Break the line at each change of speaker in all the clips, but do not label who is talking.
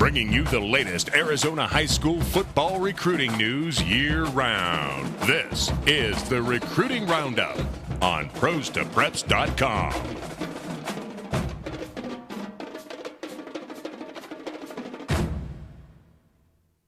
bringing you the latest Arizona high school football recruiting news year-round. This is the Recruiting Roundup on ProsToPreps.com.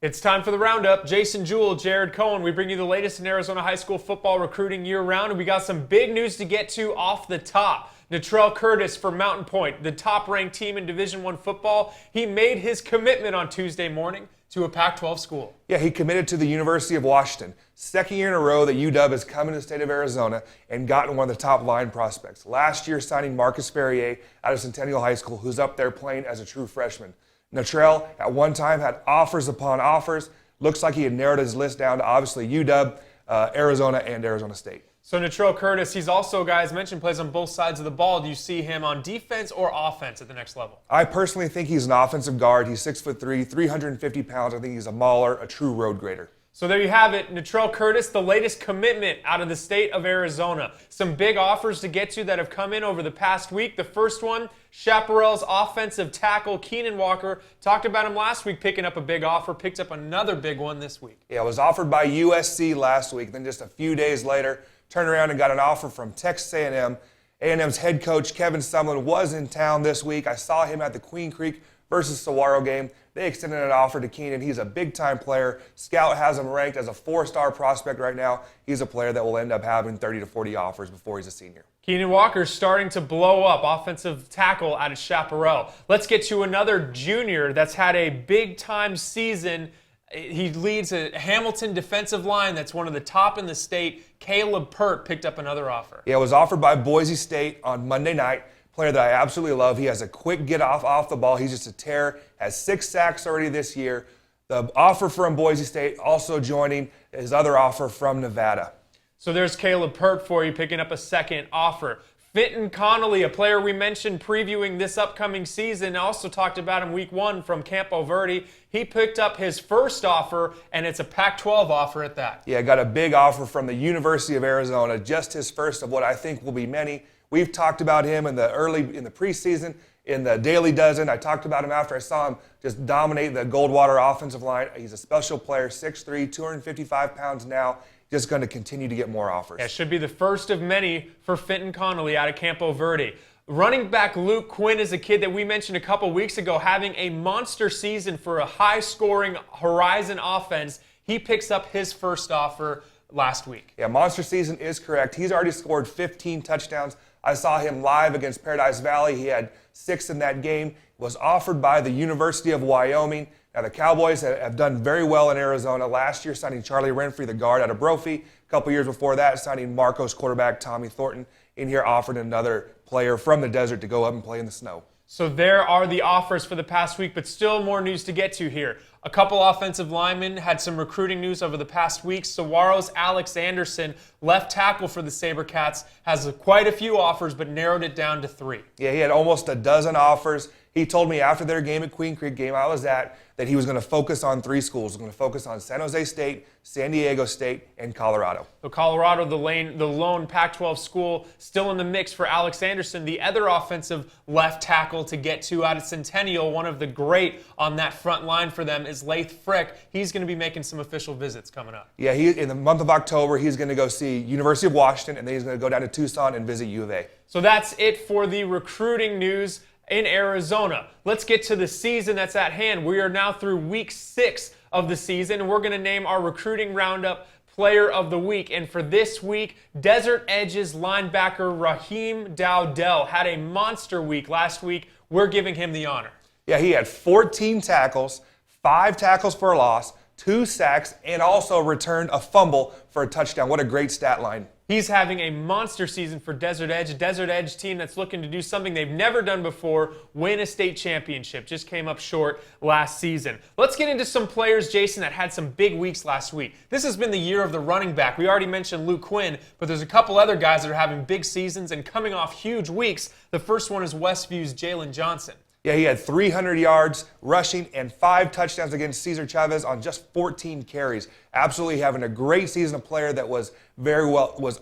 It's time for the Roundup. Jason Jewell, Jared Cohen. We bring you the latest in Arizona high school football recruiting year-round, and we got some big news to get to off the top. Natrell Curtis from Mountain Point, the top-ranked team in Division I football, he made his commitment on Tuesday morning to a Pac-12 school.
Yeah, he committed to the University of Washington. Second year in a row that UW has come into the state of Arizona and gotten one of the top line prospects. Last year signing Marcus Ferrier out of Centennial High School, who's up there playing as a true freshman. Natrell at one time had offers upon offers. Looks like he had narrowed his list down to obviously UW, Arizona, and Arizona State.
So Natrell Curtis, he's also, guys mentioned, plays on both sides of the ball. Do you see him on defense or offense at the next level?
I personally think he's an offensive guard. He's 6'3", 350 pounds. I think he's a mauler, a true road grader. So
there you have it. Natrell Curtis, the latest commitment out of the state of Arizona. Some big offers to get to that have come in over the past week. The first one, Chaparral's offensive tackle, Keenan Walker. Talked about him last week, picking up a big offer. Picked up another big one this week.
Yeah, it was offered by USC last week. Then just a few days later, turned around and got an offer from Texas A&M. A&M's head coach, Kevin Sumlin, was in town this week. I saw him at the Queen Creek versus Saguaro game. They extended an offer to Keenan. He's a big-time player. Scout has him ranked as a 4-star prospect right now. He's a player that will end up having 30 to 40 offers before he's a senior.
Keenan Walker's starting to blow up, offensive tackle out of Chaparral. Let's get to another junior that's had a big-time season. He leads a Hamilton defensive line that's one of the top in the state. Caleb Pert picked up another offer.
Yeah, it was offered by Boise State on Monday night. Player that I absolutely love. He has a quick get off the ball. He's just a terror. Has 6 sacks already this year. The offer from Boise State also joining his other offer from Nevada.
So there's Caleb Pert for you, picking up a second offer. Fenton Connolly, a player we mentioned previewing this upcoming season, also talked about him week 1 from Campo Verde. He picked up his first offer, and it's a Pac-12 offer at that.
Yeah, got a big offer from the University of Arizona, just his first of what I think will be many. We've talked about him in the preseason, in the Daily Dozen. I talked about him after I saw him just dominate the Goldwater offensive line. He's a special player, 6'3", 255 pounds now. Just going to continue to get more offers.
That should be the first of many for Fenton Connolly out of Campo Verde. Running back Luke Quinn is a kid that we mentioned a couple weeks ago having a monster season for a high-scoring Horizon offense. He picks up his first offer last week.
Yeah, monster season is correct. He's already scored 15 touchdowns. I saw him live against Paradise Valley. He had 6 in that game. Was offered by the University of Wyoming. Now, the Cowboys have done very well in Arizona. Last year, signing Charlie Renfrey, the guard out of Brophy. A couple years before that, signing Marcos quarterback Tommy Thornton. In here, offered another player from the desert to go up and play in the snow.
So there are the offers for the past week, but still more news to get to here. A couple offensive linemen had some recruiting news over the past week. Saguaro's Alex Anderson, left tackle for the SaberCats, has quite a few offers, but narrowed it down to 3.
Yeah, he had almost a dozen offers. He told me after their game at Queen Creek, game I was at, that he was going to focus on 3 schools. He was going to focus on San Jose State, San Diego State, and Colorado.
So Colorado, the lone Pac-12 school, still in the mix for Alex Anderson, the other offensive left tackle to get to out of Centennial. One of the great on that front line for them is Laith Frick. He's going to be making some official visits coming up.
Yeah, in the month of October, he's going to go see University of Washington, and then he's going to go down to Tucson and visit U of A.
So that's it for the recruiting news in Arizona. Let's get to the season that's at hand. We are now through week 6 of the season, and we're going to name our recruiting roundup player of the week. And for this week, Desert Edge's linebacker Raheem Dowdell had a monster week last week. We're giving him the honor.
Yeah, he had 14 tackles, 5 tackles for a loss, 2 sacks, and also returned a fumble for a touchdown. What a great stat line.
He's having a monster season for Desert Edge, a Desert Edge team that's looking to do something they've never done before, win a state championship. Just came up short last season. Let's get into some players, Jason, that had some big weeks last week. This has been the year of the running back. We already mentioned Luke Quinn, but there's a couple other guys that are having big seasons and coming off huge weeks. The first one is Westview's Jalen Johnson.
Yeah, he had 300 yards rushing and 5 touchdowns against Cesar Chavez on just 14 carries. absolutely having a great season, a player that was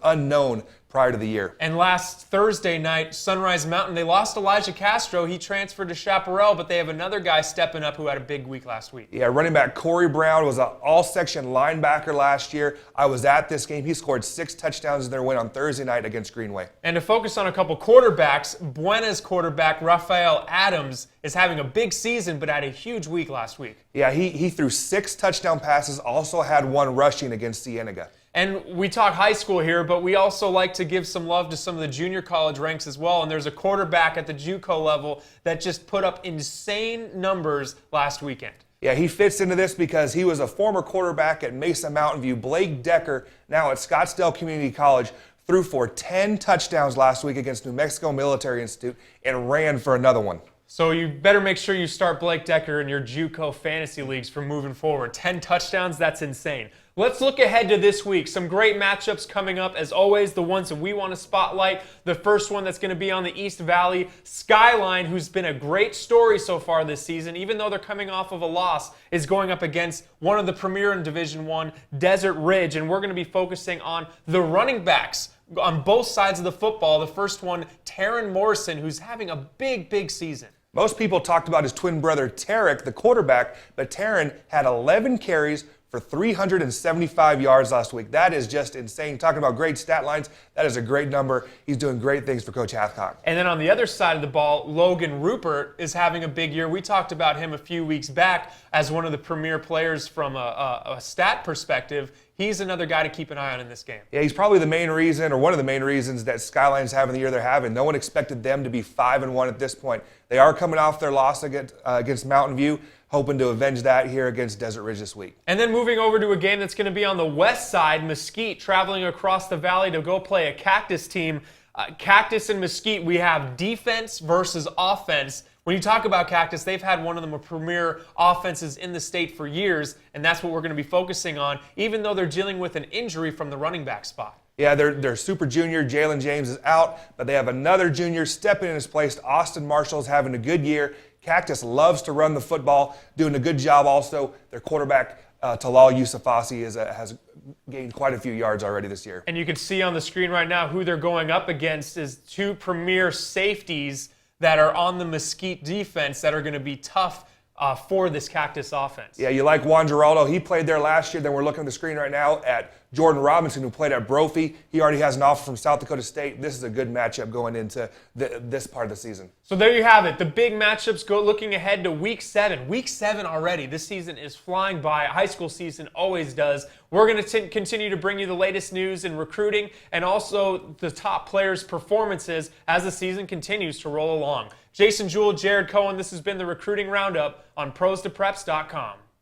unknown prior to the year.
And last Thursday night, Sunrise Mountain, they lost Elijah Castro. He transferred to Chaparral, but they have another guy stepping up who had a big week last week.
Yeah, running back Corey Brown was an all-section linebacker last year. I was at this game. He scored 6 touchdowns in their win on Thursday night against Greenway.
And to focus on a couple quarterbacks, Buena's quarterback, Rafael Adams, is having a big season, but had a huge week last week.
Yeah, he threw 6 touchdown passes, also had 1 rushing against Cienega.
And we talk high school here, but we also like to give some love to some of the junior college ranks as well. And there's a quarterback at the JUCO level that just put up insane numbers last weekend.
Yeah, he fits into this because he was a former quarterback at Mesa Mountain View. Blake Decker, now at Scottsdale Community College, threw for 10 touchdowns last week against New Mexico Military Institute and ran for another one.
So you better make sure you start Blake Decker in your JUCO fantasy leagues from moving forward. 10 touchdowns, that's insane. Let's look ahead to this week. Some great matchups coming up. As always, the ones that we want to spotlight. The first one that's going to be on the East Valley, Skyline, who's been a great story so far this season, even though they're coming off of a loss, is going up against one of the premier in Division I, Desert Ridge. And we're going to be focusing on the running backs on both sides of the football. The first one, Taryn Morrison, who's having a big season.
Most people talked about his twin brother, Tarek, the quarterback, but Taryn had 11 carries for 375 yards last week. That is just insane. Talking about great stat lines, that is a great number. He's doing great things for Coach Hathcock.
And then on the other side of the ball, Logan Rupert is having a big year. We talked about him a few weeks back as one of the premier players from a stat perspective. He's another guy to keep an eye on in this game.
Yeah, he's probably the main reason, or one of the main reasons, that Skyline's having the year they're having. No one expected them to be 5-1 at this point. They are coming off their loss against Mountain View, hoping to avenge that here against Desert Ridge this week.
And then moving over to a game that's going to be on the west side, Mesquite traveling across the valley to go play a Cactus team. Cactus and Mesquite, we have defense versus offense. When you talk about Cactus, they've had one of the premier offenses in the state for years, and that's what we're going to be focusing on, even though they're dealing with an injury from the running back spot.
Yeah, their super junior, Jalen James, is out, but they have another junior stepping in his place. Austin Marshall's having a good year. Cactus loves to run the football, doing a good job also. Their quarterback, Talal Yusufasi, has gained quite a few yards already this year.
And you can see on the screen right now who they're going up against is 2 premier safeties that are on the Mesquite defense that are going to be tough for this Cactus offense.
Yeah, you like Juan Geraldo. He played there last year. Then we're looking at the screen right now at Jordan Robinson, who played at Brophy. He already has an offer from South Dakota State. This is a good matchup going into this part of the season.
So there you have it. The big matchups go looking ahead to Week 7. Week 7 already. This season is flying by. High school season always does. We're going to continue to bring you the latest news in recruiting and also the top players' performances as the season continues to roll along. Jason Jewell, Jared Cohen, this has been the Recruiting Roundup on ProsToPreps.com.